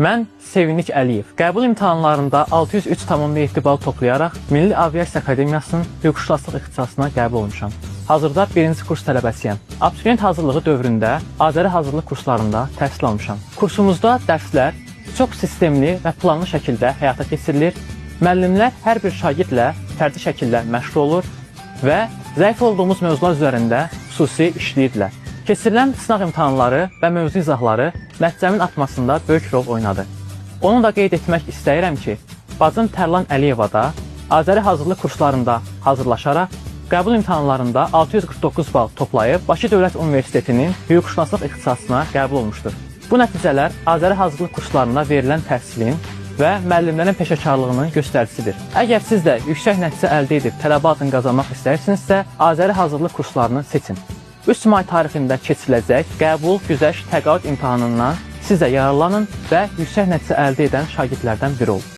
Mən Sevinç Əliyev. Qəbul imtahanlarında 603,7 bal toplayaraq Milli Aviasiya Akademiyasının hüquqşünaslıq ixtisasına qəbul olmuşam. Hazırda 1-ci kurs tələbəsiyəm. Abituriyent hazırlığı dövründə Azəri hazırlıq kurslarında təhsil almışam. Kursumuzda dərslər çox sistemli və planlı şəkildə həyata keçirilir. Müəllimlər hər bir şagirdlə fərdi şəkildə məşğul olur və zəif olduğumuz mövzular üzərində xüsusi işləyirdilər. Keçirilən sınaq imtahanları və mövzu izahları nəticəmin artmasında böyük rol oynadı. Onu da qeyd etmək istəyirəm ki, bacım Tərlan Əliyeva da Azəri hazırlıq kurslarında hazırlaşaraq qəbul imtahanlarında 649 bal toplayıb Bakı Dövlət Universitetinin hüquqşünaslıq ixtisasına qəbul olmuşdur. Bu nəticələr Azəri hazırlıq kurslarında verilən təhsilin və müəllimlərin peşəkarlığının göstəricisidir. Əgər siz də yüksək nəticə əldə edib tələbə adını qazanmaq istəyirsinizsə, Azəri hazırlıq kurslarını seçin. 3 may tarixində keçiriləcək qəbul, güzəşt, təqaüd imtahanından siz də yararlanın və yüksək nəticə əldə edən şagirdlərdən biri olun.